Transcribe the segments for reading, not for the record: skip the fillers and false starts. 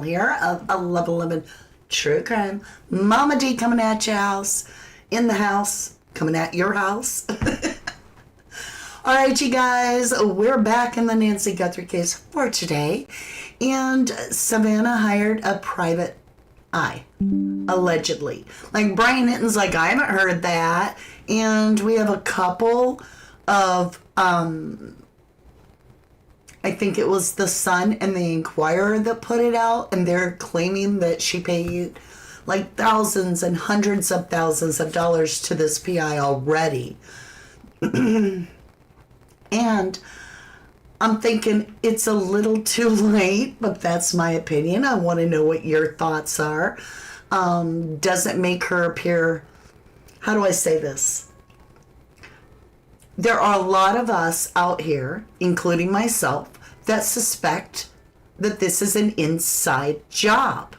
here of 11 True Crime. Mama D coming at your house, in the house, coming at your house. All right, you guys, we're back in the Nancy Guthrie case for today. And Savannah hired a private eye, allegedly. Like, Brian Hitton's like, I haven't heard that. And we have a couple of, I think it was the Sun and the Inquirer that put it out, and they're claiming that she paid like thousands and hundreds of thousands of dollars to this PI already. And I'm thinking it's a little too late, but that's my opinion. I want to know what your thoughts are. Does it make her appear, how do I say this? There are a lot of us out here, including myself, that suspect that this is an inside job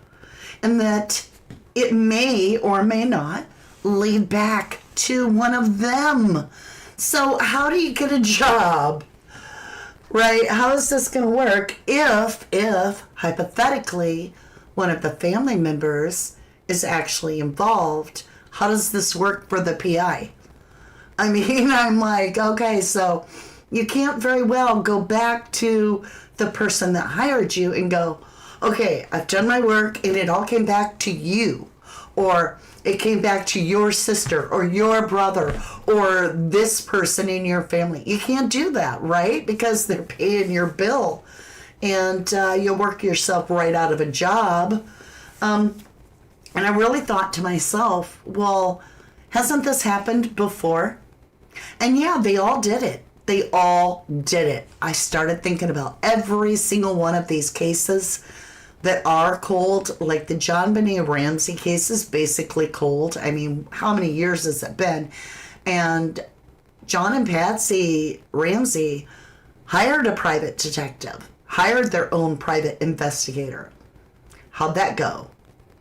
and that it may or may not lead back to one of them. So how do you get a job, right? How is this going to work if hypothetically one of the family members is actually involved? How does this work for the PI? I mean, I'm like, okay, so you can't very well go back to the person that hired you and go, okay, I've done my work and it all came back to you. Or it came back to your sister or your brother or this person in your family. You can't do that, right? Because they're paying your bill. And you'll work yourself right out of a job. And I really thought to myself, well, hasn't this happened before? And yeah, they all did it. They all did it. I started thinking about every single one of these cases that are cold, like the John Benet Ramsey case is basically cold. I mean, how many years has it been? And John and Patsy Ramsey hired a private detective, hired their own private investigator. How'd that go?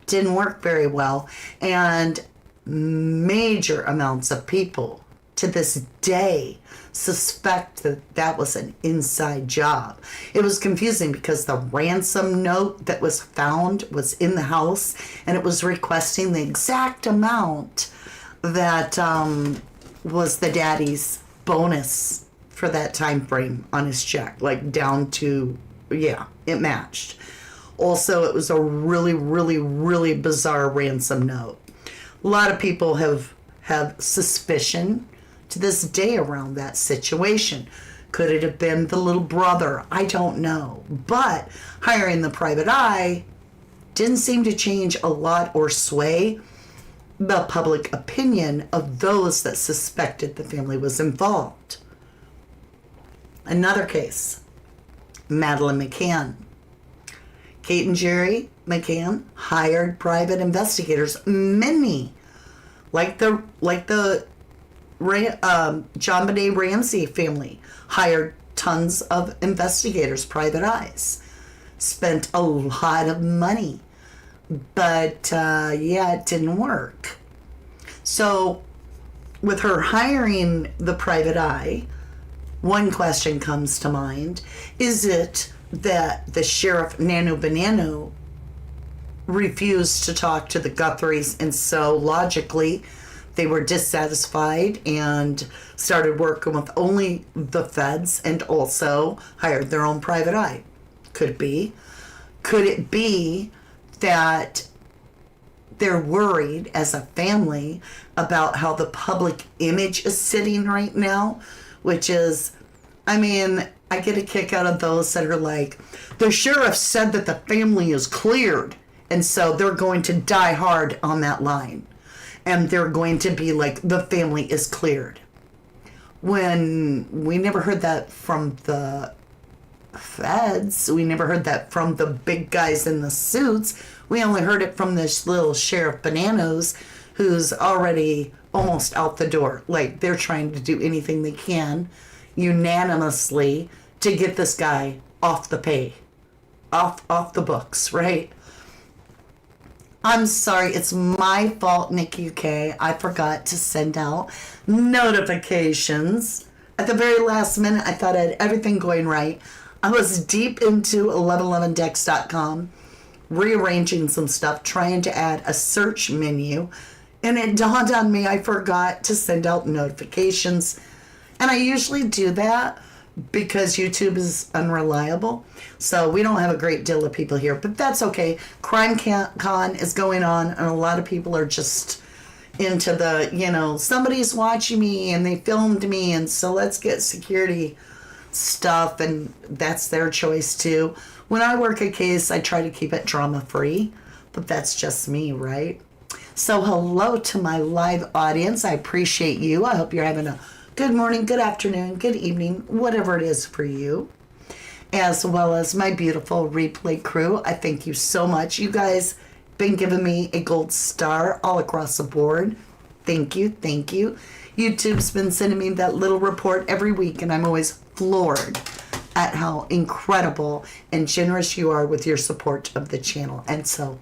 Didn't work very well. And major amounts of people to this day suspect that that was an inside job. It was confusing because the ransom note that was found was in the house and it was requesting the exact amount that was the daddy's bonus for that time frame on his check, like down to, yeah, it matched. Also, it was a really, really, really bizarre ransom note. A lot of people have suspicion to this day around that situation. Could it have been the little brother? I don't know. But hiring the private eye didn't seem to change a lot or sway the public opinion of those that suspected the family was involved. Another case, Madeleine McCann. Kate and Jerry McCann hired private investigators, many, like the John Benet Ramsey family hired tons of investigators, private eyes, spent a lot of money, but yeah, it didn't work. So with her hiring the private eye, one question comes to mind. Is it that the sheriff, Nanu Bananu, refused to talk to the Guthries, and so logically they were dissatisfied and started working with only the feds and also hired their own private eye? Could be. Could it be that they're worried as a family about how the public image is sitting right now? Which is, I mean, I get a kick out of those that are like, the sheriff said that the family is cleared, and so they're going to die hard on that line. And they're going to be like, the family is cleared. When we never heard that from the feds, we never heard that from the big guys in the suits. We only heard it from this little Sheriff Bananas who's already almost out the door. Like, they're trying to do anything they can unanimously to get this guy off the pay, off the books, right? I'm sorry, it's my fault, Nikki UK. I forgot to send out notifications. At the very last minute, I thought I had everything going right. I was deep into 1111dex.com, rearranging some stuff, trying to add a search menu, and it dawned on me I forgot to send out notifications. And I usually do that because YouTube is unreliable. So we don't have a great deal of people here, but that's okay. Con is going on, and a lot of people are just into the, somebody's watching me and they filmed me, and so let's get security stuff, and that's their choice too. When I work a case, I try to keep it drama free, but that's just me, right? So hello to my live audience. I appreciate you. I hope you're having a good morning, good afternoon, good evening, whatever it is for you, as well as my beautiful replay crew. I thank you so much. You guys been giving me a gold star all across the board. Thank you, thank you. YouTube's been sending me that little report every week, and I'm always floored at how incredible and generous you are with your support of the channel. And so,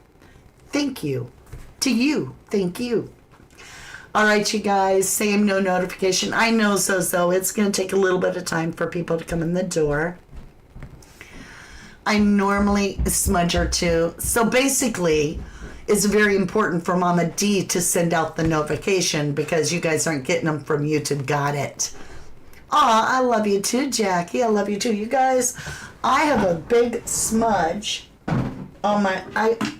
thank you to you. Thank you. All right, you guys, same no notification. I know, so it's going to take a little bit of time for people to come in the door. I normally smudge or two. So basically, it's very important for Mama D to send out the notification because you guys aren't getting them from YouTube. Got it. Aw, I love you too, Jackie. I love you too. You guys, I have a big smudge on my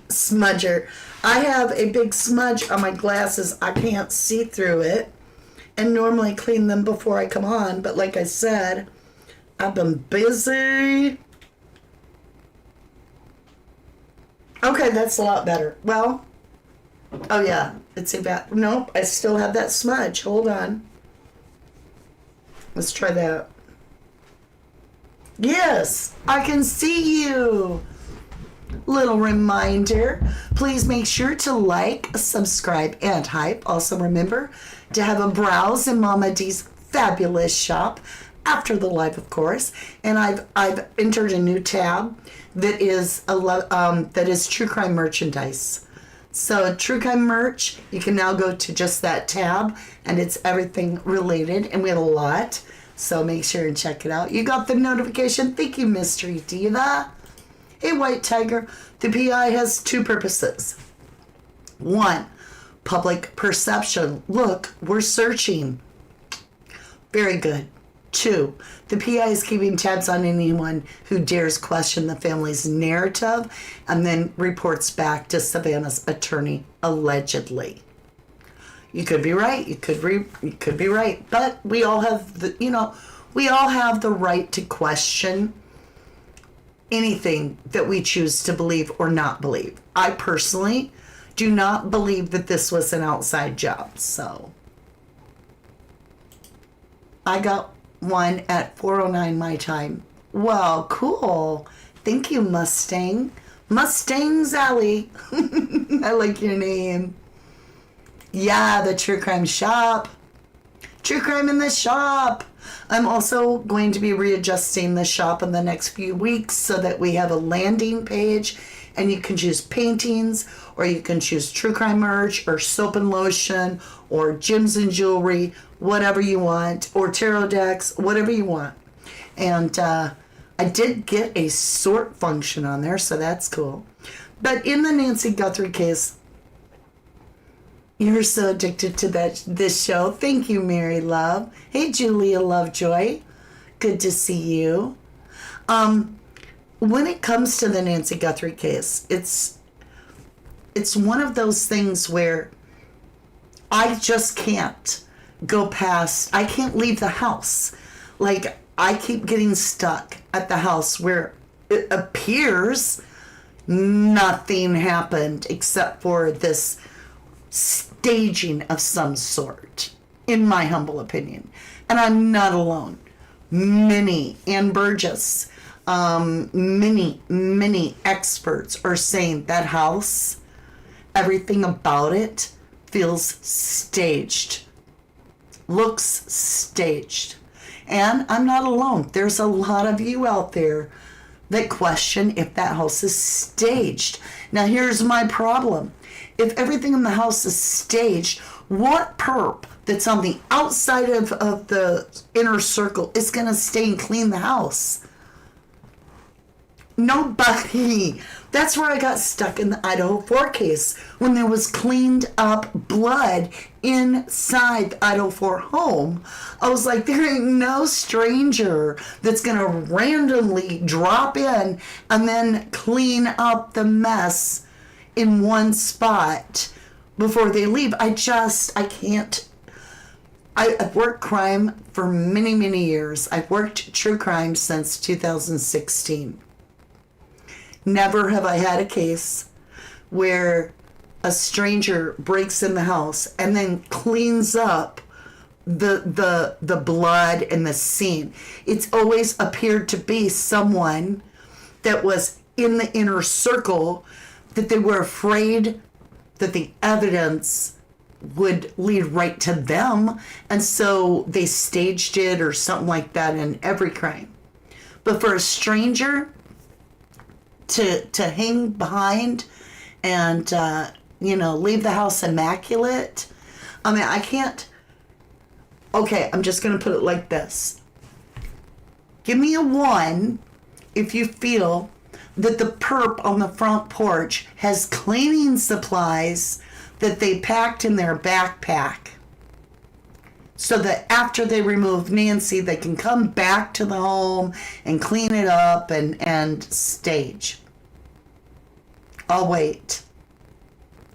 smudger. I have a big smudge on my glasses. I can't see through it. And normally clean them before I come on. But like I said, I've been busy. Okay, that's a lot better. Well, oh yeah, it's about, nope, I still have that smudge. Hold on. Let's try that. Yes, I can see you. Little reminder, please make sure to like, subscribe, and hype. Also remember to have a browse in Mama D's fabulous shop after the live, of course. And I've entered a new tab that is true crime merchandise. So true crime merch, you can now go to just that tab, and it's everything related, and we have a lot. So make sure and check it out. You got the notification. Thank you, Mystery Diva. Hey, White Tiger. The PI has two purposes. One, public perception. Look, we're searching. Very good. Two, the PI is keeping tabs on anyone who dares question the family's narrative and then reports back to Savannah's attorney, allegedly. You could be right. You could be right. But we all have the right to question anything that we choose to believe or not believe. I personally do not believe that this was an outside job. So I got one at 4:09 my time. Well, cool. Thank you, Mustang. Mustang's Alley. I like your name. Yeah, the True Crime Shop. True Crime in the Shop. I'm also going to be readjusting the shop in the next few weeks so that we have a landing page, and you can choose paintings, or you can choose true crime merch, or soap and lotion, or gems and jewelry, whatever you want, or tarot decks, whatever you want. And I did get a sort function on there, so that's cool. But in the Nancy Guthrie case, you're so addicted to this show. Thank you, Mary Love. Hey, Julia Lovejoy. Good to see you. When it comes to the Nancy Guthrie case, it's one of those things where I just can't go past. I can't leave the house. Like, I keep getting stuck at the house where it appears nothing happened except for this staging of some sort, in my humble opinion. And I'm not alone. Many, Ann Burgess, many experts are saying that house, everything about it feels staged, looks staged. And I'm not alone. There's a lot of you out there that question if that house is staged. Now, here's my problem. If everything in the house is staged, what perp that's on the outside of the inner circle is going to stay and clean the house? Nobody. That's where I got stuck in the Idaho 4 case, when there was cleaned up blood inside the Idaho 4 home. I was like, there ain't no stranger that's going to randomly drop in and then clean up the mess in one spot before they leave. I can't. I've worked crime for many, many years. I've worked true crime since 2016. Never have I had a case where a stranger breaks in the house and then cleans up the blood and the scene. It's always appeared to be someone that was in the inner circle, that they were afraid that the evidence would lead right to them, and so they staged it or something like that in every crime. But for a stranger to hang behind and leave the house immaculate, I mean, I can't. Okay, I'm just gonna put it like this. Give me a 1 if you feel that the perp on the front porch has cleaning supplies that they packed in their backpack, so that after they remove Nancy, they can come back to the home and clean it up and stage. I'll wait.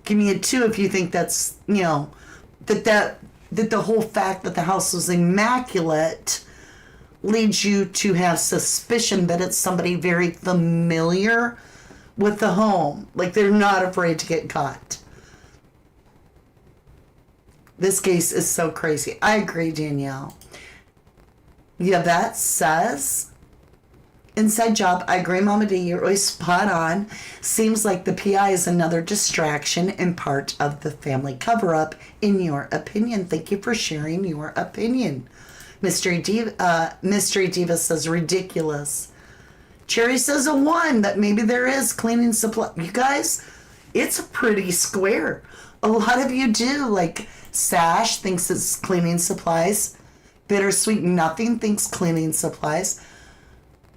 Give me a 2 if you think that's, that the whole fact that the house was immaculate leads you to have suspicion that it's somebody very familiar with the home. Like, they're not afraid to get caught. This case is so crazy. I agree, Danielle. Yvette says, inside job, I agree, Mama D, you're always spot on. Seems like the PI is another distraction and part of the family cover-up, in your opinion. Thank you for sharing your opinion. Mystery Diva says, ridiculous. Cherry says a 1, that maybe there is cleaning supply. You guys, it's pretty square. A lot of you do. Like, Sash thinks it's cleaning supplies. Bittersweet Nothing thinks cleaning supplies.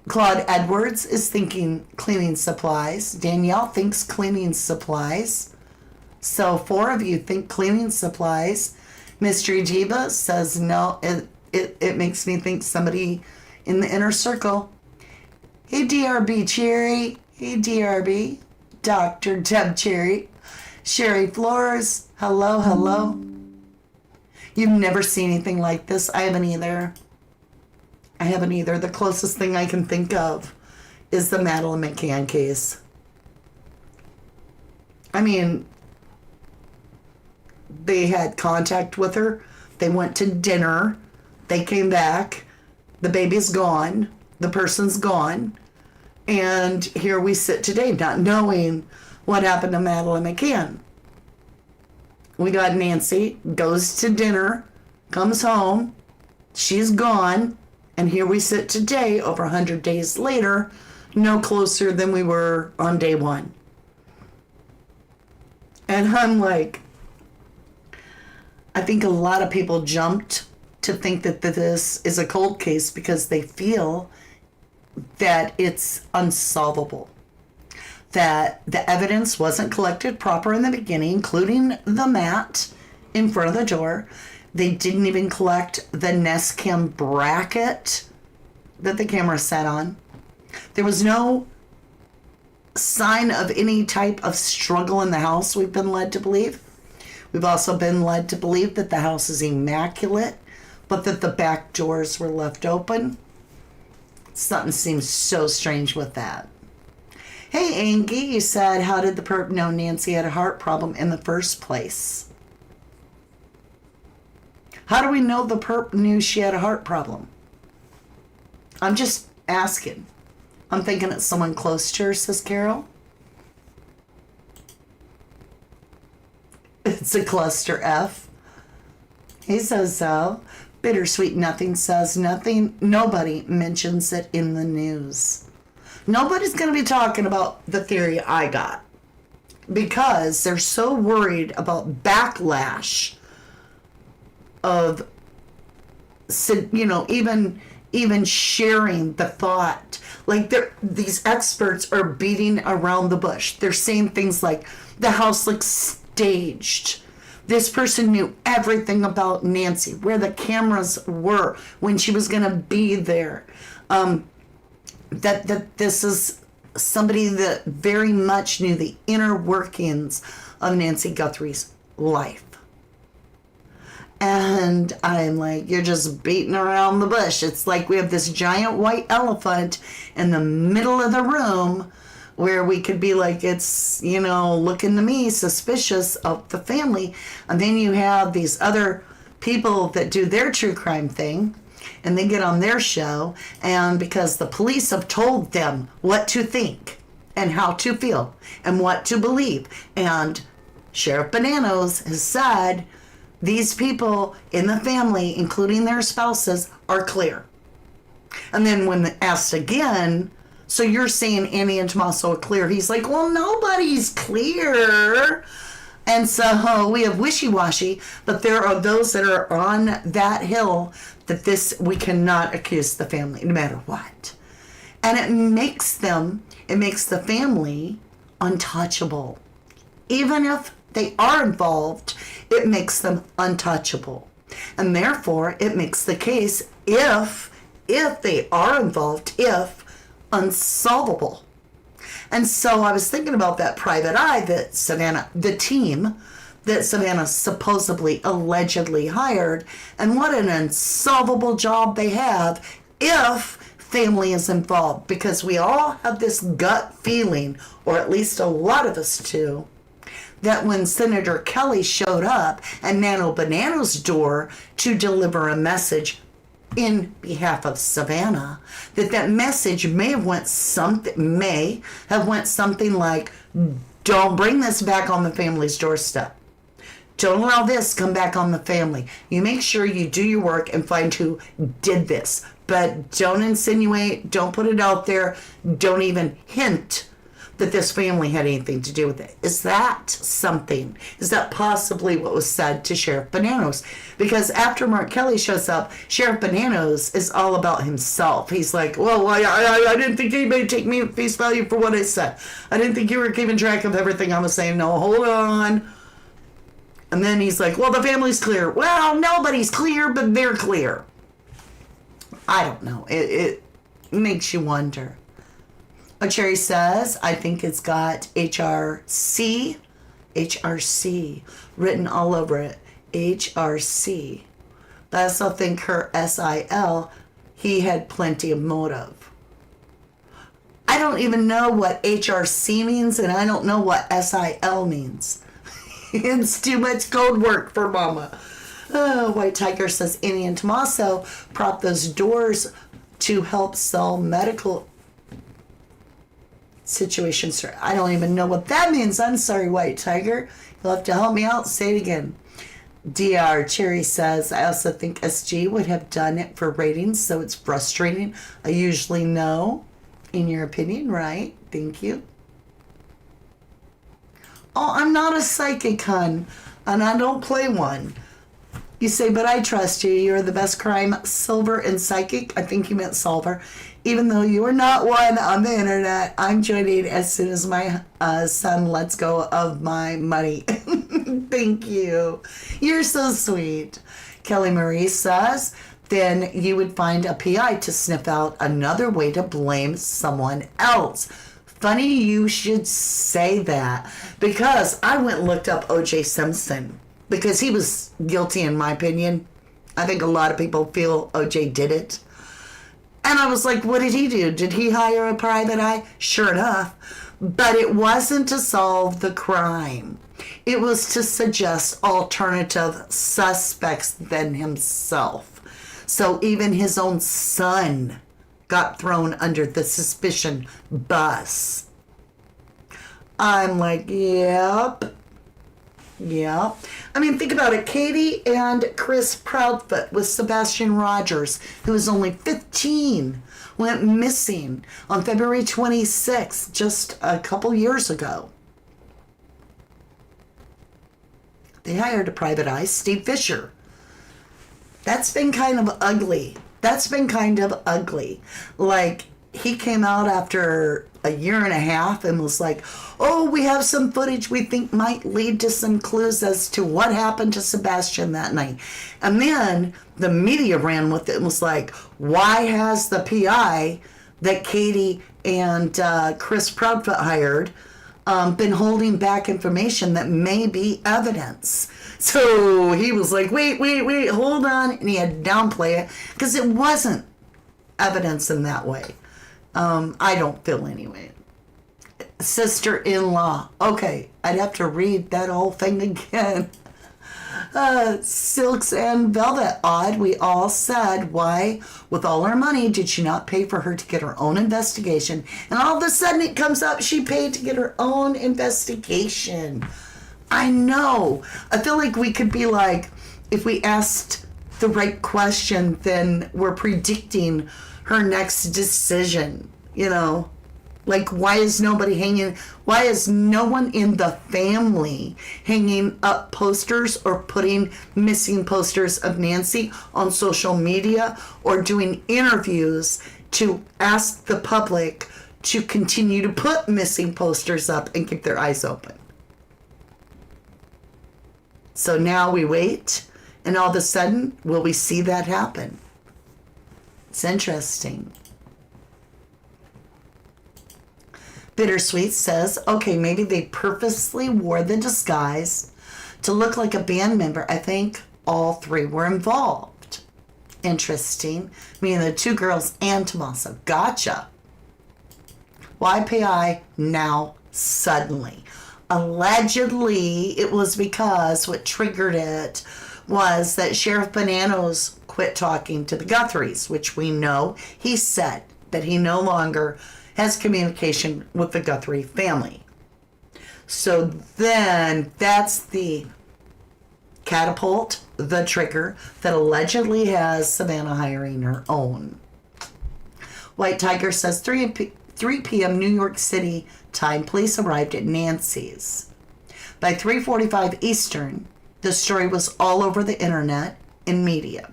Claude Edwards is thinking cleaning supplies. Danielle thinks cleaning supplies. So 4 of you think cleaning supplies. Mystery Diva says no, it makes me think somebody in the inner circle. Hey DRB Cherry. Hey DRB. Dr. Deb Cherry. Sherry Flores. Hello, hello. You've never seen anything like this. I haven't either. The closest thing I can think of is the Madeline McCann case. I mean, they had contact with her. They went to dinner. They came back. The baby's gone. The person's gone. And here we sit today, not knowing what happened to Madeline McCann. We got Nancy, goes to dinner, comes home, she's gone, and here we sit today, over 100 days later, no closer than we were on day 1. And I'm like, I think a lot of people jumped to think that this is a cold case because they feel that it's unsolvable, that the evidence wasn't collected proper in the beginning, including the mat in front of the door. They didn't even collect the Nest Cam bracket that the camera sat on. There was no sign of any type of struggle in the house, we've been led to believe. We've also been led to believe that the house is immaculate, but that the back doors were left open. Something seems so strange with that. Hey, Angie, you said, how did the perp know Nancy had a heart problem in the first place? How do we know the perp knew she had a heart problem? I'm just asking. I'm thinking it's someone close to her, says Carol. It's a cluster F. He says so. Bittersweet Nothing says nothing. Nobody mentions it in the news. Nobody's going to be talking about the theory I got because they're so worried about backlash of, even even sharing the thought. Like these experts are beating around the bush. They're saying things like, the house looks staged. This person knew everything about Nancy, where the cameras were when she was going to be there. That this is somebody that very much knew the inner workings of Nancy Guthrie's life. And I'm like, you're just beating around the bush. It's like we have this giant white elephant in the middle of the room where we could be like, it's, looking to me suspicious of the family. And then you have these other people that do their true crime thing, and they get on their show, and because the police have told them what to think and how to feel and what to believe. And Sheriff Bananos has said these people in the family, including their spouses, are clear. And then when asked again, so you're saying Annie and Tommaso are clear? He's like, well, nobody's clear. And so we have wishy-washy, but there are those that are on that hill that we cannot accuse the family, no matter what. And it makes the family untouchable. Even if they are involved, it makes them untouchable. And therefore, it makes the case, if they are involved, unsolvable. And so I was thinking about that private eye that the team that Savannah supposedly, allegedly hired, and what an unsolvable job they have if family is involved. Because we all have this gut feeling, or at least a lot of us do, that when Senator Kelly showed up at Nano Banano's door to deliver a message in behalf of Savannah, that message may have went something like, don't bring this back on the family's doorstep. Don't allow this come back on the family. You make sure you do your work and find who did this. But don't insinuate, don't put it out there, don't even hint that this family had anything to do with it. Is that something? Is that possibly what was said to Sheriff Bananos? Because after Mark Kelly shows up, Sheriff Bananos is all about himself. He's like, well, I didn't think anybody would take me at face value for what I said. I didn't think you were keeping track of everything I was saying. No, hold on. And then he's like, well, the family's clear. Well, nobody's clear, but they're clear. I don't know. It makes you wonder. Cherry says, I think it's got HRC written all over it. HRC. But I also think her SIL, he had plenty of motive. I don't even know what HRC means, and I don't know what SIL means. It's too much code work for mama. White Tiger says, Annie and Tommaso prop those doors to help sell medical situations. I don't even know what that means. I'm sorry, White Tiger. You'll have to help me out. Say it again. DR Cherry says, I also think SG would have done it for ratings, so it's frustrating. I usually know. In your opinion, right? Thank you. Oh, I'm not a psychic, hun, and I don't play one. You say, but I trust you. You're the best crime solver and psychic. I think you meant solver. Even though you are not one on the internet, I'm joining as soon as my son lets go of my money. Thank you. You're so sweet. Kelly Marie says, then you would find a PI to sniff out another way to blame someone else. Funny you should say that, because I went and looked up O.J. Simpson, because he was guilty in my opinion. I think a lot of people feel O.J. did it. And I was like, what did he do? Did he hire a private eye? Sure enough. But it wasn't to solve the crime. It was to suggest alternative suspects than himself. So even his own son got thrown under the suspicion bus. I'm like, yep. I mean, think about it. Katie and Chris Proudfoot with Sebastian Rogers, who was only 15, went missing on February 26th, just a couple years ago. They hired a private eye, Steve Fisher. That's been kind of ugly. That's been kind of ugly. Like, he came out after a year and a half and was like, oh, we have some footage we think might lead to some clues as to what happened to Sebastian that night. And then the media ran with it and was like, why has the PI that Katie and Chris Proudfoot hired been holding back information that may be evidence? So he was like, wait, hold on. And he had to downplay it because it wasn't evidence in that way. I don't feel anyway. Sister-in-law. Okay, I'd have to read that whole thing again. Silks and Velvet. Odd, we all said, why, with all her money, did she not pay for her to get her own investigation? And all of a sudden it comes up, she paid to get her own investigation. I know. I feel like we could be like, if we asked the right question, then we're predicting her next decision, you know? Like, why is no one in the family hanging up posters or putting missing posters of Nancy on social media or doing interviews to ask the public to continue to put missing posters up and keep their eyes open? So now we wait, and all of a sudden, will we see that happen? It's interesting. Bittersweet says, okay, maybe they purposely wore the disguise to look like a band member. I think all three were involved. Interesting. Meaning the two girls and Tommaso. Gotcha. Why PI now suddenly? Allegedly, it was because what triggered it was that Sheriff Bananos quit talking to the Guthries, which we know he said that he no longer has communication with the Guthrie family. So then that's the catapult, the trigger that allegedly has Savannah hiring her own. White Tiger says 3 p.m. New York City time, police arrived at Nancy's. By 3:45 Eastern, the story was all over the internet and media.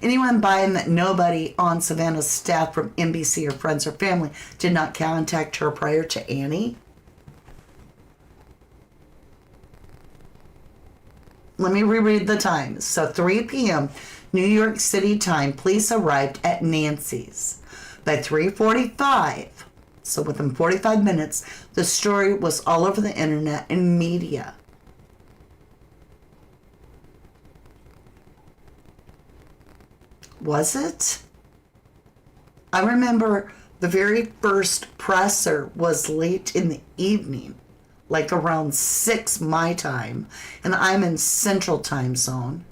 Anyone buying that nobody on Savannah's staff from NBC or friends or family did not contact her prior to Annie? Let me reread the times. So 3 p.m. New York City time, police arrived at Nancy's. By 3:45, so within 45 minutes, the story was all over the internet and media. Was it? I remember the very first presser was late in the evening, like around 6 my time, and I'm in Central Time Zone.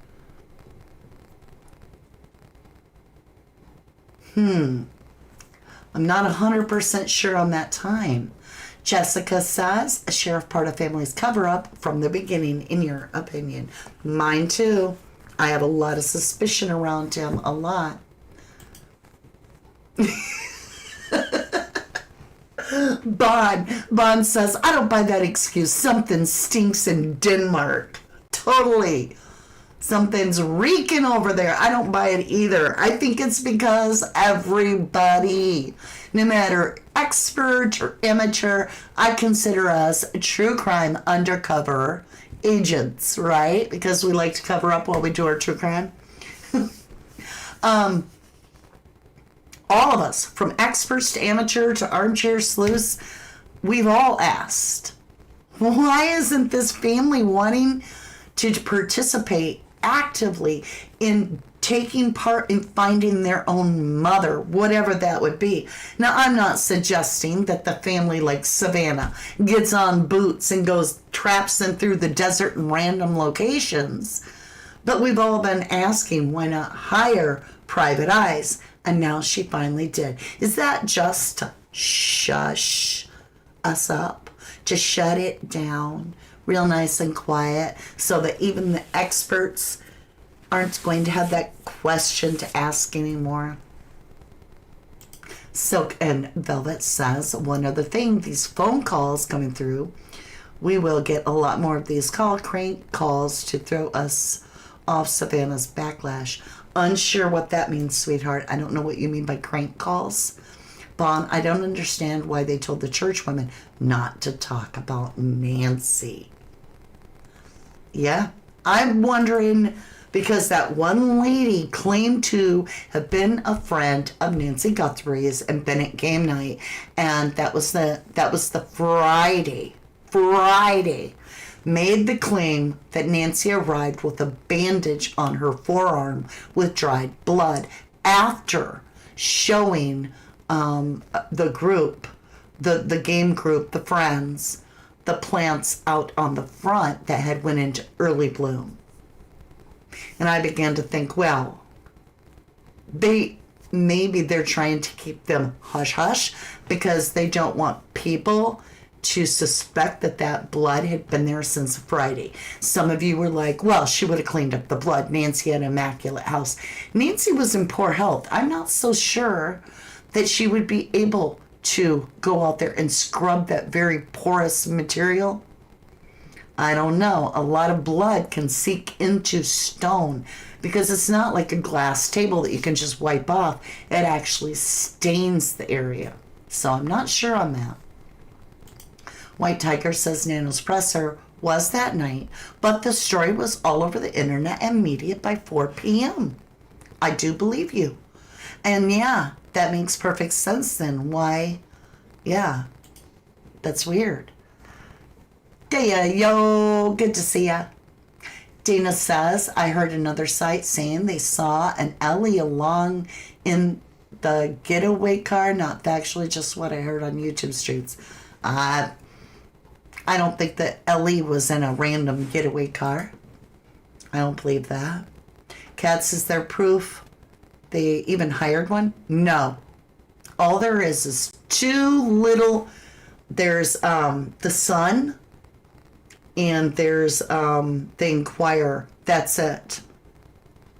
I'm not 100% sure on that time. Jessica says, a Sheriff part of family's cover-up from the beginning, in your opinion. Mine too. I had a lot of suspicion around him, a lot. Bond says, I don't buy that excuse. Something stinks in Denmark. Totally. Something's reeking over there. I don't buy it either. I think it's because everybody, no matter expert or amateur, I consider us true crime undercover agents, right? Because we like to cover up while we do our true crime. All of us, from experts to amateur to armchair sleuths, we've all asked, why isn't this family wanting to participate actively in taking part in finding their own mother, whatever that would be? Now, I'm not suggesting that the family like Savannah gets on boots and goes traipsing through the desert in random locations, but we've all been asking, why not hire private eyes? And now she finally did. Is that just to shush us up, to shut it down real nice and quiet so that even the experts aren't going to have that question to ask anymore? Silk and Velvet says, one other thing, these phone calls coming through, we will get a lot more of these crank calls to throw us off Savannah's backlash. Unsure what that means, sweetheart. I don't know what you mean by crank calls. Bon, I don't understand why they told the church women not to talk about Nancy. Yeah, I'm wondering, because that one lady claimed to have been a friend of Nancy Guthrie's and been at game night, and that was the Friday, made the claim that Nancy arrived with a bandage on her forearm with dried blood after showing the group, the game group, the friends, the plants out on the front that had went into early bloom. And I began to think, well, maybe they're trying to keep them hush hush because they don't want people to suspect that blood had been there since Friday. Some of you were like, well, she would have cleaned up the blood. Nancy had an immaculate house. Nancy was in poor health. I'm not so sure that she would be able to go out there and scrub that very porous material. I don't know. A lot of blood can seep into stone because it's not like a glass table that you can just wipe off. It actually stains the area. So I'm not sure on that. White Tiger says Nano's presser was that night, but the story was all over the internet and media by 4 p.m. I do believe you. And yeah, that makes perfect sense then. Why? Yeah, that's weird. Daya, yo, good to see ya. Dana says, I heard another site saying they saw an Ellie along in the getaway car. Not factually, just what I heard on YouTube streets. I don't think that Ellie was in a random getaway car. I don't believe that. Kat says they're proof they even hired one. No. All there is two little, there's the Sun and there's the Inquirer. That's it.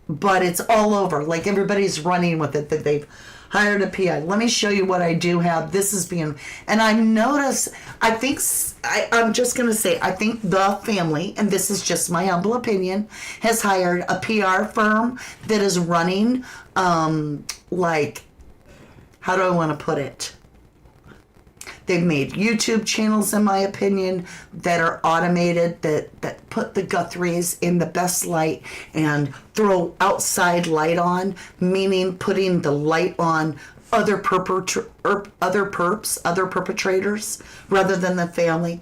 But it's all over. Like everybody's running with it that they've hired a PI. Let me show you what I do have. This is being, and I've noticed, I'm just going to say, I think the family, and this is just my humble opinion, has hired a PR firm that is running, like, how do I want to put it? They've made YouTube channels, in my opinion, that are automated, that put the Guthries in the best light and throw outside light on, meaning putting the light on other perpetrators rather than the family.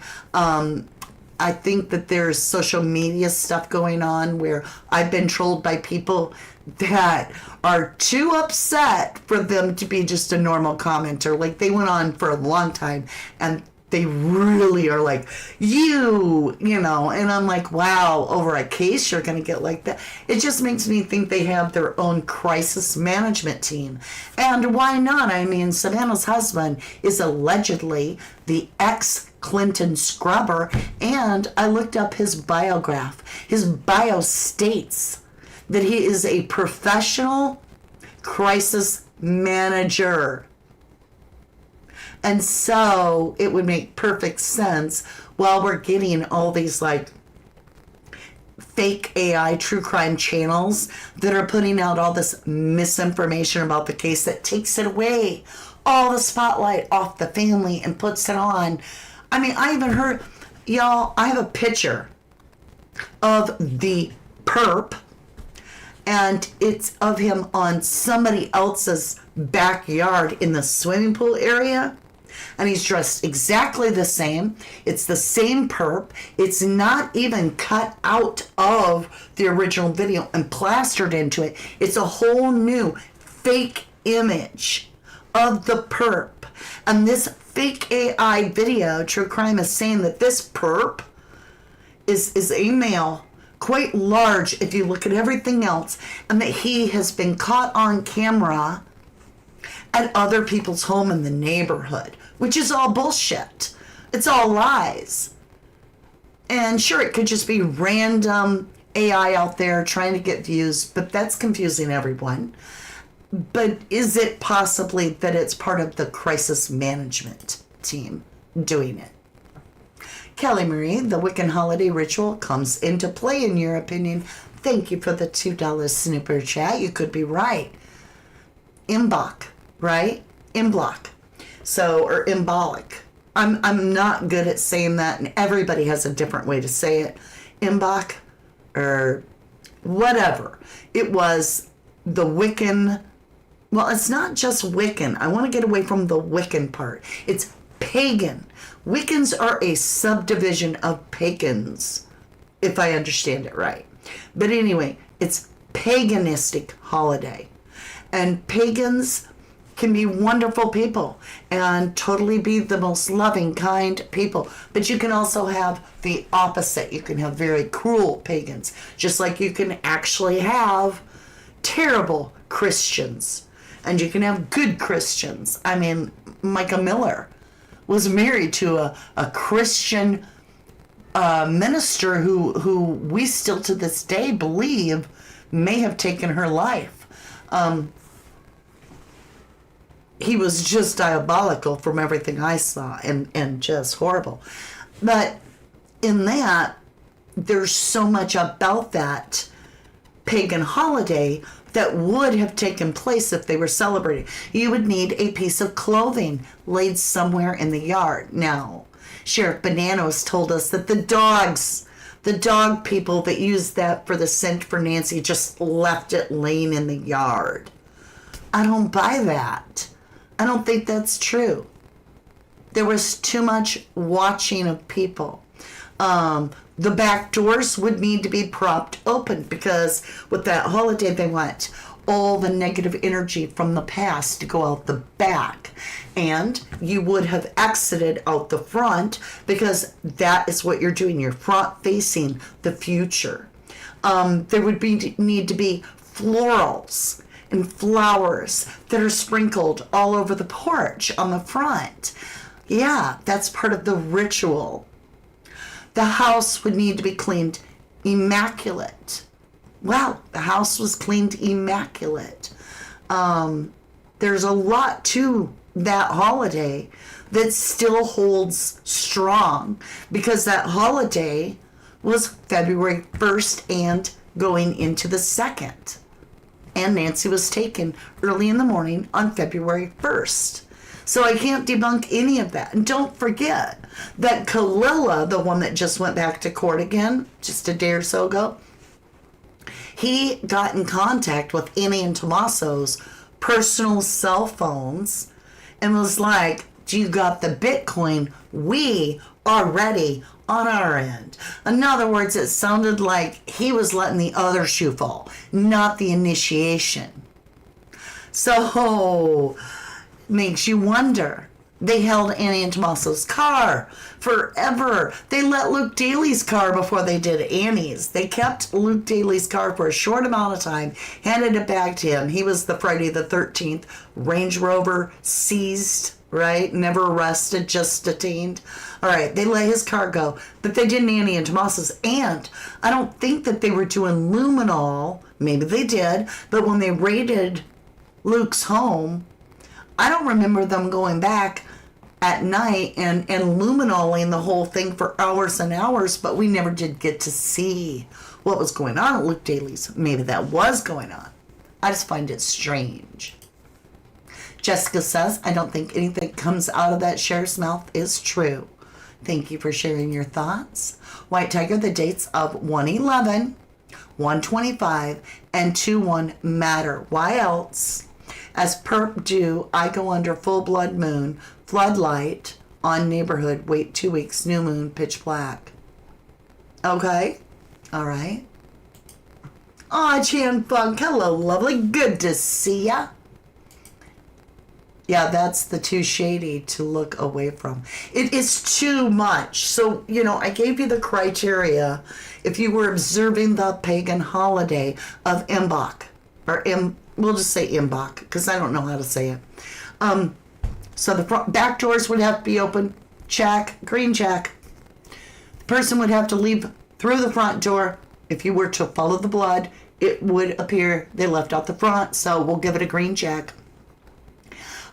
I think that there's social media stuff going on where I've been trolled by people that are too upset for them to be just a normal commenter. Like they went on for a long time and they really are like, you know, and I'm like, wow, over a case you're going to get like that. It just makes me think they have their own crisis management team. And why not? I mean, Savannah's husband is allegedly the ex-Clinton scrubber, and I looked up his biograph. His bio states that he is a professional crisis manager. And so it would make perfect sense while we're getting all these like fake AI true crime channels that are putting out all this misinformation about the case that takes it away, all the spotlight off the family and puts it on. I mean, I even heard, y'all, I have a picture of the perp, and it's of him on somebody else's backyard in the swimming pool area. And he's dressed exactly the same. It's the same perp. It's not even cut out of the original video and plastered into it. It's a whole new fake image of the perp. And this fake AI video, True Crime, is saying that this perp is a male, quite large if you look at everything else, and that he has been caught on camera at other people's home in the neighborhood, which is all bullshit. It's all lies. And sure, it could just be random AI out there trying to get views, but that's confusing everyone. But is it possibly that it's part of the crisis management team doing it? Kelly Marie, the Wiccan holiday ritual comes into play in your opinion. Thank you for the $2 snooper chat. You could be right. Imbok, right? Imblock. So, or imbolic. I'm not good at saying that, and everybody has a different way to say it. Imbok, or whatever. It was the Wiccan. Well, it's not just Wiccan. I want to get away from the Wiccan part. It's pagan. Wiccans are a subdivision of pagans, if I understand it right. But anyway, it's paganistic holiday. And pagans can be wonderful people and totally be the most loving, kind people. But you can also have the opposite. You can have very cruel pagans, just like you can actually have terrible Christians. And you can have good Christians. I mean, Micah Miller was married to a Christian minister who we still to this day believe may have taken her life. He was just diabolical from everything I saw, and just horrible. But in that, there's so much about that pagan holiday that would have taken place if they were celebrating. You would need a piece of clothing laid somewhere in the yard. Now, Sheriff Bananas told us that the dog people that used that for the scent for Nancy just left it laying in the yard. I don't buy that. I don't think that's true. There was too much watching of people. The back doors would need to be propped open because with that holiday they want all the negative energy from the past to go out the back. And you would have exited out the front because that is what you're doing. You're front facing the future. There would need to be florals and flowers that are sprinkled all over the porch on the front. Yeah, that's part of the ritual. The house would need to be cleaned immaculate. Well, the house was cleaned immaculate. There's a lot to that holiday that still holds strong because that holiday was February 1st and going into the 2nd. And Nancy was taken early in the morning on February 1st. So I can't debunk any of that. And don't forget that Kalila, the one that just went back to court again, just a day or so ago, he got in contact with Annie and Tommaso's personal cell phones and was like, you got the Bitcoin, we are ready on our end. In other words, it sounded like he was letting the other shoe fall, not the initiation. So makes you wonder. They held Annie and Tommaso's car forever. They let Luke Daly's car before they did Annie's. They kept Luke Daly's car for a short amount of time, handed it back to him. He was the Friday the 13th Range Rover seized, right? Never arrested, just detained. All right, they let his car go, but they didn't Annie and Tommaso's. And I don't think that they were doing luminol. Maybe they did, but when they raided Luke's home, I don't remember them going back at night and luminoling the whole thing for hours and hours, but we never did get to see what was going on at Luke Daly's. Maybe that was going on. I just find it strange. Jessica says, I don't think anything comes out of that sheriff's mouth is true. Thank you for sharing your thoughts. White Tiger, the dates of 1/11, 1/25, and 2/1 matter. Why else? As perp do, I go under full blood moon, floodlight, on neighborhood, wait 2 weeks, new moon, pitch black. Okay? All right. Aw, Chan Funk, hello, lovely. Good to see ya. Yeah, that's the too shady to look away from. It is too much. So, I gave you the criteria if you were observing the pagan holiday of Imbok, or we'll just say Imbok, because I don't know how to say it. So the back doors would have to be open. Check. Green check. The person would have to leave through the front door. If you were to follow the blood, it would appear they left out the front, so we'll give it a green check.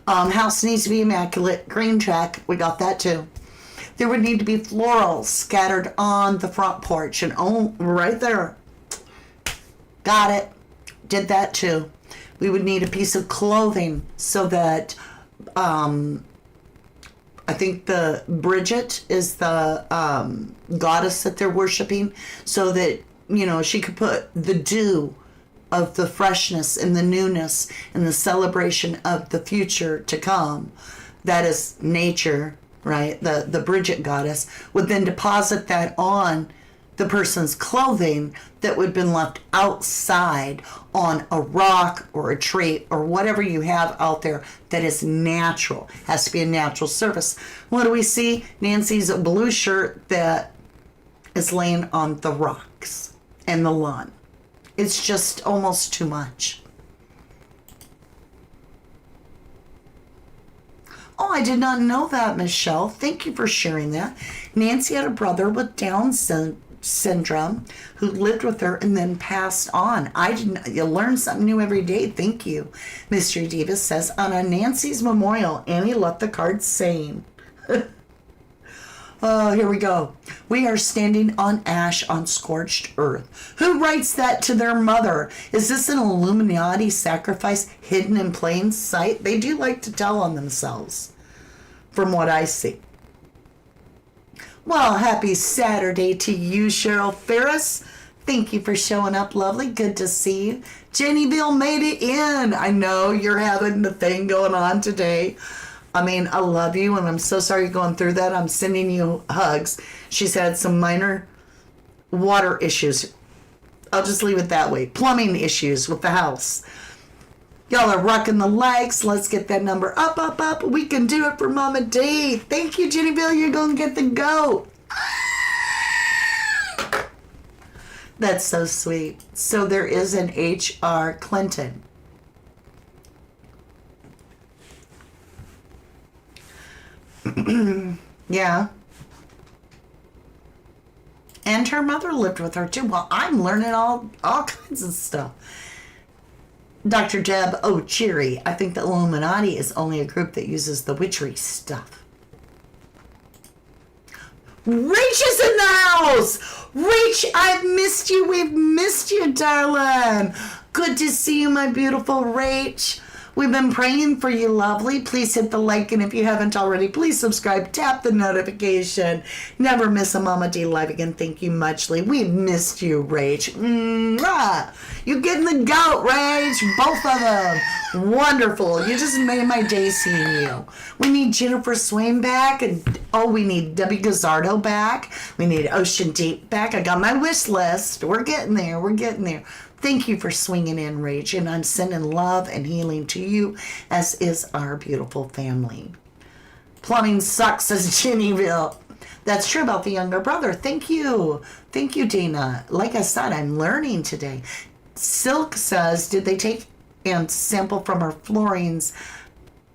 House needs to be immaculate. Green check. We got that too. There would need to be florals scattered on the front porch. And oh, right there. Got it. Did that too. We would need a piece of clothing so that, I think the Bridget is the goddess that they're worshiping, so that, she could put the dew of the freshness and the newness and the celebration of the future to come. That is nature, right? The Bridget goddess would then deposit that on the person's clothing that would have been left outside on a rock or a tree or whatever you have out there that is natural. Has to be a natural surface. What do we see? Nancy's blue shirt that is laying on the rocks and the lawn. It's just almost too much. Oh, I did not know that, Michelle. Thank you for sharing that. Nancy had a brother with Down syndrome who lived with her and then passed on. You learn something new every day. Thank you. Mystery Diva says, on a Nancy's memorial, Annie left the card saying, oh, here we go. We are standing on ash on scorched earth. Who writes that to their mother? Is this an Illuminati sacrifice hidden in plain sight? They do like to tell on themselves, from what I see. Well, happy Saturday to you, Cheryl Ferris. Thank you for showing up, lovely. Good to see you. Jennyville made it in. I know you're having the thing going on today. I mean, I love you, and I'm so sorry you're going through that. I'm sending you hugs. She's had some minor water issues. I'll just leave it that way. Plumbing issues with the house. Y'all are rocking the likes. Let's get that number up, up, up. We can do it for Mama D. Thank you, Jennyville. You're going to get the goat. That's so sweet. So there is an H.R. Clinton. Yeah. And her mother lived with her too. Well, I'm learning all kinds of stuff. Dr. Deb O'Cheery, I think the Illuminati is only a group that uses the witchery stuff. Rach is in the house! Rach, I've missed you. We've missed you, darling. Good to see you, my beautiful Rach. We've been praying for you, lovely. Please hit the like, and if you haven't already, please subscribe. Tap the notification. Never miss a Mama D live again. Thank you muchly. We've missed you, Rach. Mwah. You getting the goat, Rach. Both of them. Wonderful. You just made my day seeing you. We need Jennifer Swain back, and we need Debbie Gazzardo back. We need Ocean Deep back. I got my wish list. We're getting there. We're getting there. Thank you for swinging in, Rach, and I'm sending love and healing to you, as is our beautiful family. Plumbing sucks, says Jennyville. That's true about the younger brother. Thank you. Thank you, Dana. Like I said, I'm learning today. Silk says, did they take and sample from her floorings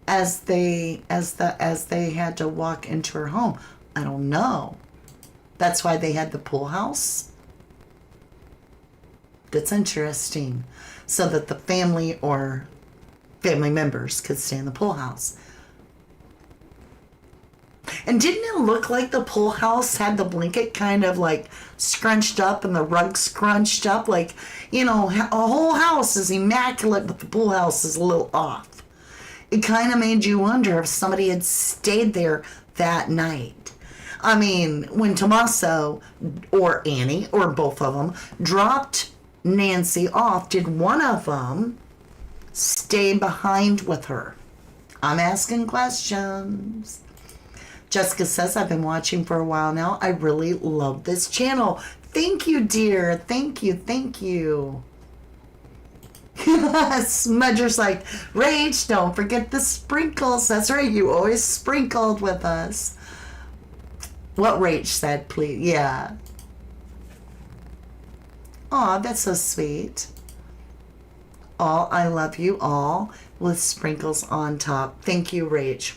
as they had to walk into her home? I don't know. That's why they had the pool house. That's interesting. So that the family or family members could stay in the pool house. And didn't it look like the pool house had the blanket kind of like scrunched up and the rug scrunched up? Like, a whole house is immaculate, but the pool house is a little off. It kind of made you wonder if somebody had stayed there that night. I mean, when Tommaso or Annie or both of them dropped Nancy off, did one of them stay behind with her? I'm asking questions. Jessica says, I've been watching for a while now. I really love this channel. Thank you, dear. Thank you. Thank you. Smudger's like, Rach, don't forget the sprinkles. That's right. You always sprinkled with us. What Rach said, please. Yeah. Aw, that's so sweet. All, I love you all, with sprinkles on top. Thank you, Rach.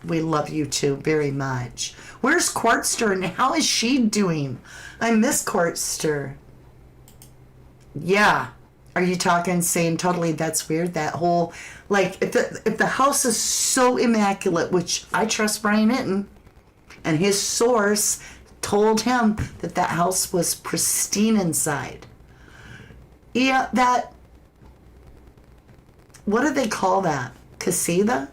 We love you too very much. Where's Quartster and how is she doing? I miss Quartster. Yeah. Are you talking, saying totally that's weird? That whole, like, if the house is so immaculate, which I trust Brian Hinton, And his source told him that that house was pristine inside. Yeah, that, what do they call that? Casita?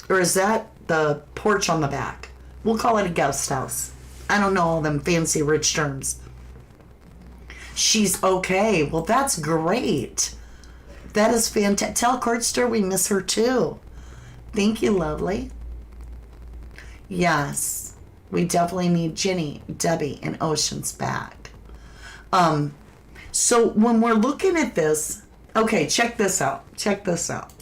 Or is that the porch on the back? We'll call it a guest house. I don't know all them fancy rich terms. She's okay. Well, that's great. That is fantastic. Tell Courtster we miss her too. Thank you, lovely. Yes, we definitely need Ginny, Debbie, and Oceans back. So when we're looking at this, okay, check this out. Check this out.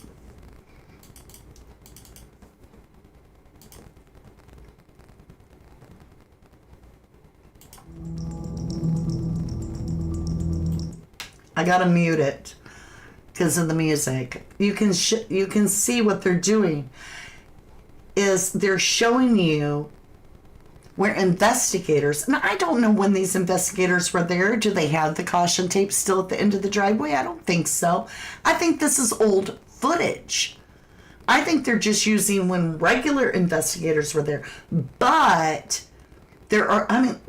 I gotta mute it because of the music. You can see what they're doing is they're showing you where investigators, and I don't know when these investigators were there. Do they have the caution tape still at the end of the driveway? I don't think so. I think this is old footage. I think they're just using when regular investigators were there. But there are, I mean,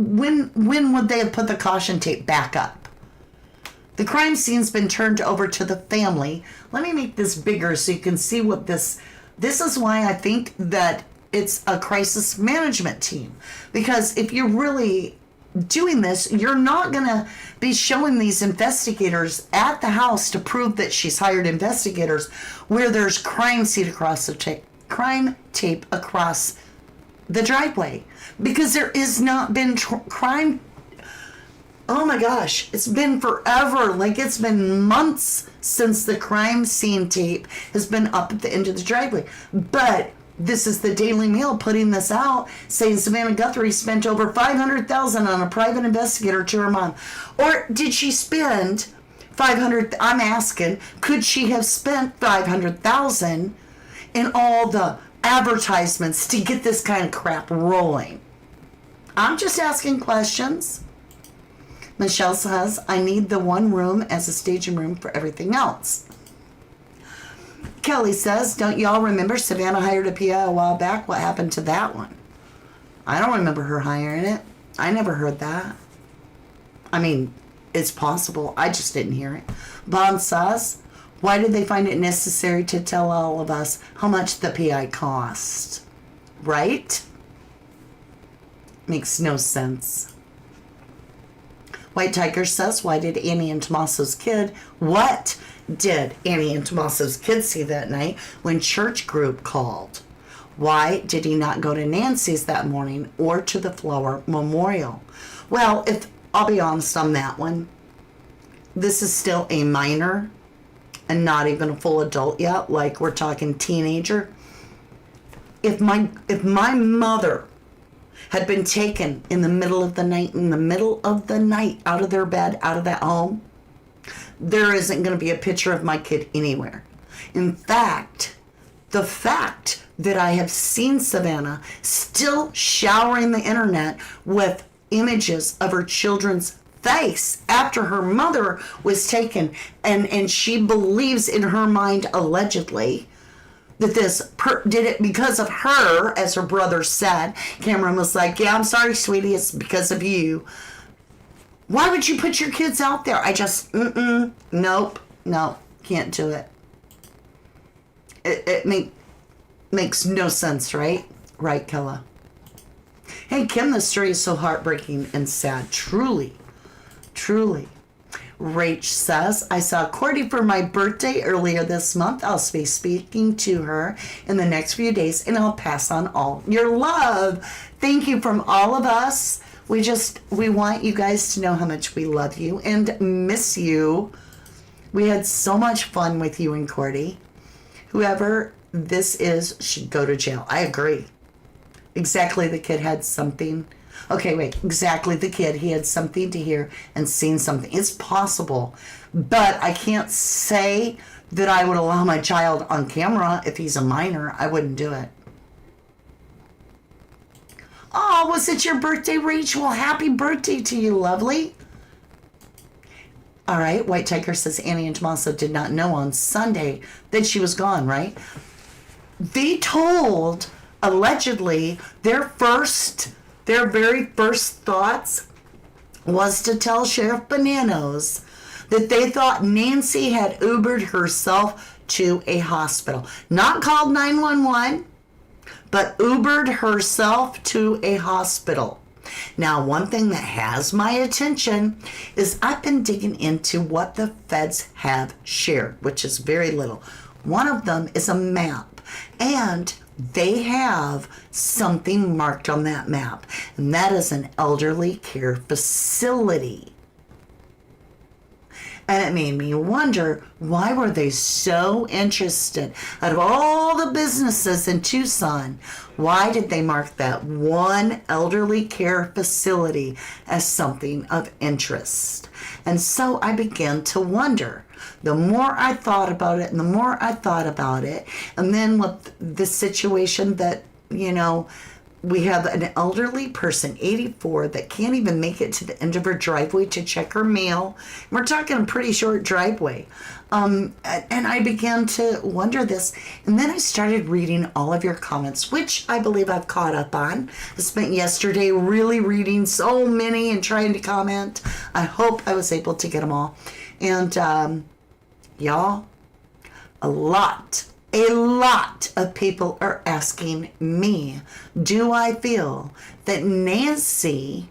when would they have put the caution tape back up? The crime scene's been turned over to the family. Let me make this bigger so you can see what this is why I think that it's a crisis management team. Because if you're really doing this, you're not going to be showing these investigators at the house to prove that she's hired investigators where there's crime tape across the driveway. Because there has not been crime. Oh my gosh, it's been forever. Like it's been months since the crime scene tape has been up at the end of the driveway. But this is the Daily Mail putting this out, saying Savannah Guthrie spent over $500,000 on a private investigator to her mom. Or did she spend $500,000? I'm asking, could she have spent $500,000 in all the advertisements to get this kind of crap rolling? I'm just asking questions. Michelle says, I need the one room as a staging room for everything else. Kelly says, don't y'all remember Savannah hired a PI a while back? What happened to that one? I don't remember her hiring it. I never heard that. I mean, it's possible. I just didn't hear it. Bond says, why did they find it necessary to tell all of us how much the PI cost? Right? Makes no sense. White Tiger says, why did Annie and Tommaso's kid, what did Annie and Tommaso's kid see that night when church group called? Why did he not go to Nancy's that morning or to the Flower Memorial? Well, if I'll be honest on that one, this is still a minor and not even a full adult yet, like we're talking teenager. If my mother had been taken in the middle of the night, out of their bed, out of that home, there isn't going to be a picture of my kid anywhere. In fact, the fact that I have seen Savannah still showering the internet with images of her children's face after her mother was taken, and she believes in her mind, allegedly, that this did it because of her, as her brother said. Cameron was like, yeah, I'm sorry, sweetie, it's because of you. Why would you put your kids out there? I just, nope, can't do it. It makes no sense, right? Right, Kella? Hey, Kim, the story is so heartbreaking and sad. Truly. Rach says, I saw Cordy for my birthday earlier this month. I'll be speaking to her in the next few days, and I'll pass on all your love. Thank you from all of us. We want you guys to know how much we love you and miss you. We had so much fun with you and Cordy. Whoever this is should go to jail. I agree. Exactly, the kid had something. Okay, wait, exactly, the kid, he had something to hear and seen something. It's possible, but I can't say that I would allow my child on camera if he's a minor. I wouldn't do it. Oh, was it your birthday, Rachel? Happy birthday to you, lovely. All right, White Tiger says Annie and Tommaso did not know on Sunday that she was gone, right? They told allegedly, their very first thoughts was to tell Sheriff Bananos that they thought Nancy had Ubered herself to a hospital. Not called 911, but Ubered herself to a hospital. Now, one thing that has my attention is I've been digging into what the feds have shared, which is very little. One of them is a map, and they have something marked on that map, and that is an elderly care facility. And it made me wonder, why were they so interested? Out of all the businesses in Tucson, why did they mark that one elderly care facility as something of interest? And so I began to wonder. The more I thought about it, and the more I thought about it, and then with the situation that, we have an elderly person, 84, that can't even make it to the end of her driveway to check her mail. We're talking a pretty short driveway. And I began to wonder this. And then I started reading all of your comments, which I believe I've caught up on. I spent yesterday really reading so many and trying to comment. I hope I was able to get them all. And y'all, a lot of people are asking me, do I feel that Nancy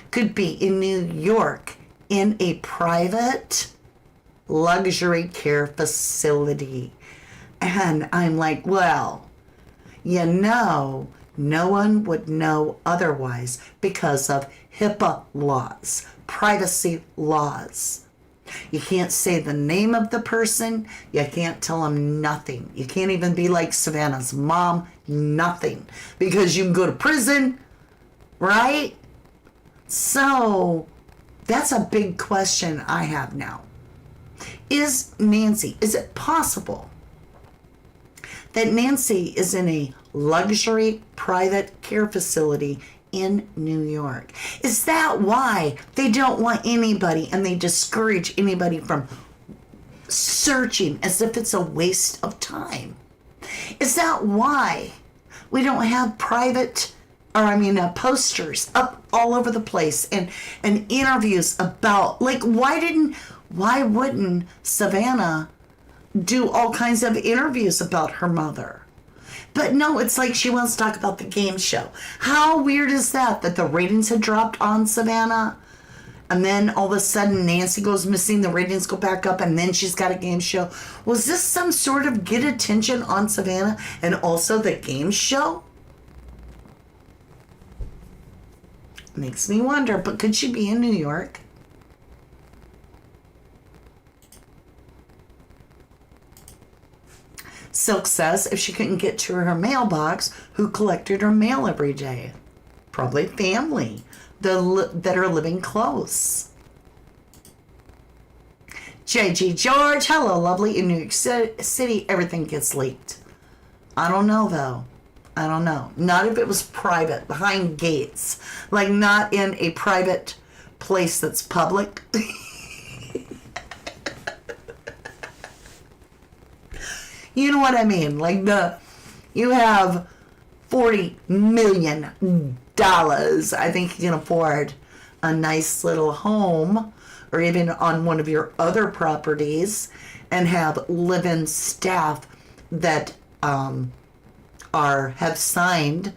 could be in New York in a private luxury care facility? And I'm like, well, no one would know otherwise because of HIPAA laws, privacy laws. You can't say the name of the person. You can't tell them nothing. You can't even be like Savannah's mom, nothing. Because you can go to prison, right? So that's a big question I have now. Is it possible that Nancy is in a luxury private care facility in New York? Is that why they don't want anybody and they discourage anybody from searching as if it's a waste of time? Is that why we don't have posters up all over the place and interviews about, like, why wouldn't Savannah do all kinds of interviews about her mother? But no, it's like she wants to talk about the game show. How weird is that the ratings had dropped on Savannah? And then all of a sudden Nancy goes missing, the ratings go back up, and then she's got a game show. Was this some sort of get attention on Savannah and also the game show? Makes me wonder, but could she be in New York? Silk says if she couldn't get to her mailbox, who collected her mail every day? Probably family that are living close. JG George, hello lovely. In New York City, everything gets leaked. I don't know though. I don't know. Not if it was private, behind gates. Like not in a private place that's public. You know what I mean? Like you have $40 million. I think you can afford a nice little home or even on one of your other properties and have live-in staff that have signed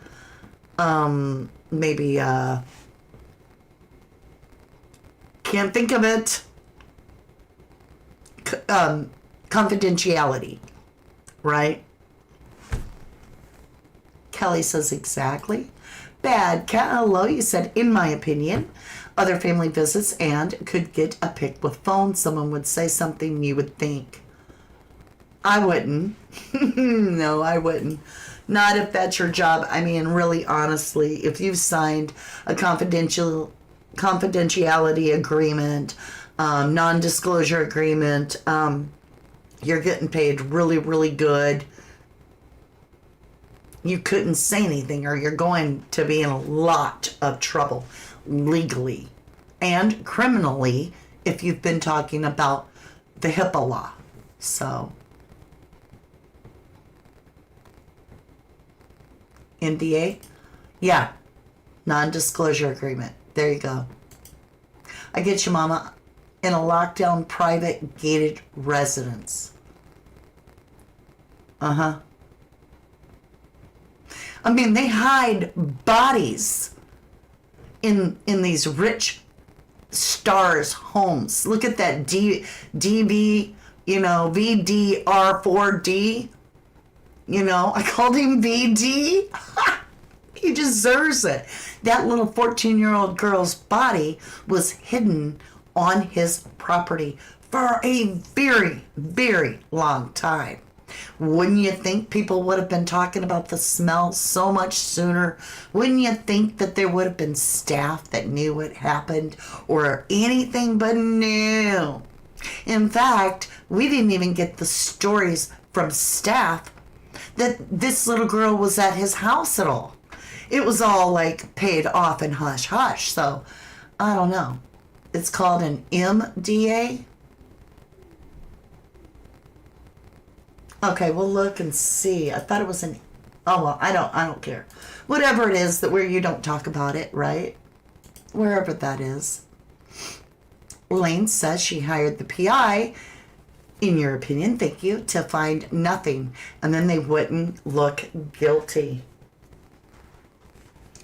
maybe can't think of it, confidentiality, right? Kelly says exactly. Bad cat, hello. You said, in my opinion, other family visits and could get a pic with phone. Someone would say something you would think. I wouldn't. No, I wouldn't. Not if that's your job. I mean, really, honestly, if you've signed a confidentiality agreement, non-disclosure agreement, you're getting paid really, really good. You couldn't say anything or you're going to be in a lot of trouble legally and criminally if you've been talking about the HIPAA law. So NDA? Yeah. Non-disclosure agreement. There you go. I get you, Mama. In a lockdown, private, gated residence. Uh-huh. I mean, they hide bodies in these rich stars' homes. Look at that DB, VDR4D. I called him VD. He deserves it. That little 14-year-old girl's body was hidden on his property for a very, very long time. Wouldn't you think people would have been talking about the smell so much sooner? Wouldn't you think that there would have been staff that knew what happened, or anything but no? In fact, we didn't even get the stories from staff that this little girl was at his house at all. It was all like paid off and hush hush. So I don't know. It's called an MDA. Okay, we'll look and see. I thought it was an... Oh, well, I don't care. Whatever it is, that where you don't talk about it, right? Wherever that is. Lane says she hired the PI, in your opinion, thank you, to find nothing. And then they wouldn't look guilty.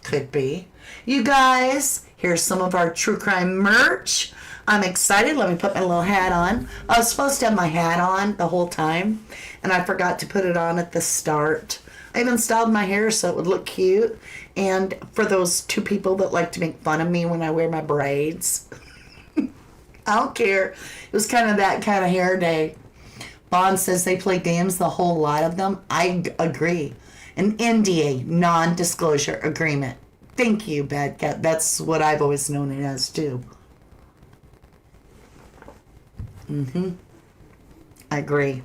Could be. You guys, here's some of our true crime merch. I'm excited. Let me put my little hat on. I was supposed to have my hat on the whole time, and I forgot to put it on at the start. I even styled my hair so it would look cute. And for those two people that like to make fun of me when I wear my braids, I don't care. It was kind of that kind of hair day. Bond says they play games, the whole lot of them. I agree. An NDA, non-disclosure agreement. Thank you, Bad Cat. That's what I've always known it as, too. I agree.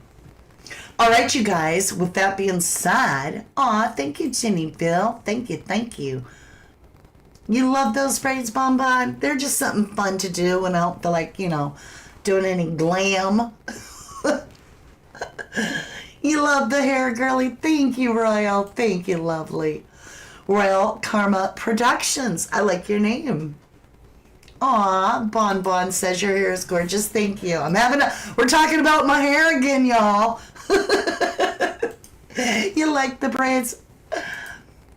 All right, you guys. With that being said, thank you, Jenny Bill. Thank you. You love those braids, Bonbon? They're just something fun to do when I don't feel like, doing any glam. You love the hair, girly. Thank you, Royal. Thank you, lovely. Royal Karma Productions. I like your name. Aw, Bon says your hair is gorgeous. Thank you. We're talking about my hair again, y'all. You like the braids?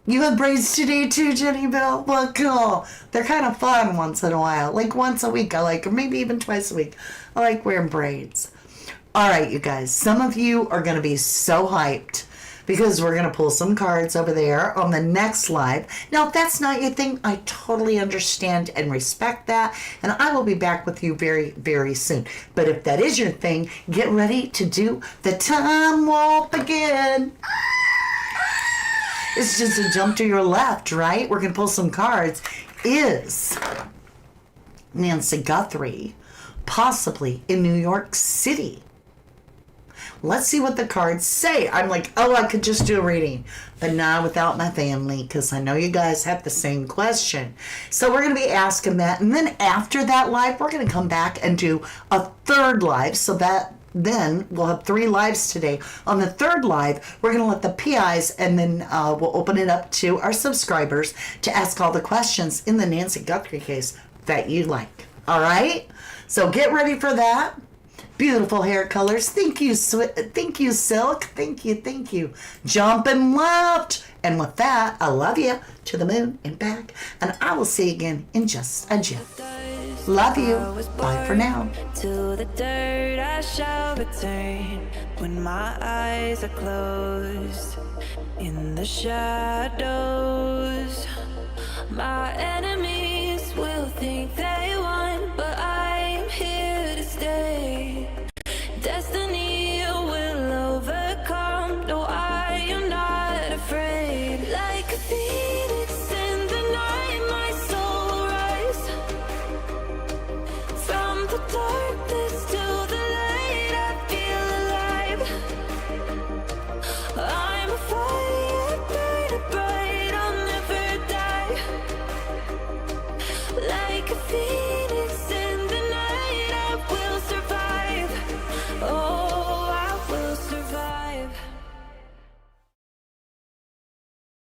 You have braids today too, Jenny Bill? Well, cool. They're kind of fun once in a while. Like once a week, or maybe even twice a week. I like wearing braids. All right, you guys. Some of you are going to be so hyped because we're going to pull some cards over there on the next live. Now, if that's not your thing, I totally understand and respect that. And I will be back with you very, very soon. But if that is your thing, get ready to do the time warp again. It's just a jump to your left, right? We're going to pull some cards. Is Nancy Guthrie possibly in New York City? Let's see what the cards say. I'm like, I could just do a reading, but not without my family, because I know you guys have the same question. So we're going to be asking that. And then after that live, we're going to come back and do a third live. So that then we'll have 3 lives today. On the third live, we're going to let the PIs, and then we'll open it up to our subscribers to ask all the questions in the Nancy Guthrie case that you like. All right? So get ready for that. Beautiful hair colors. Thank you, Silk. Thank you. Jumping left. And with that, I love you to the moon and back. And I will see you again in just a jiff. Love you. Bye for now. To the dirt I shall return when my eyes are closed. In the shadows, my enemy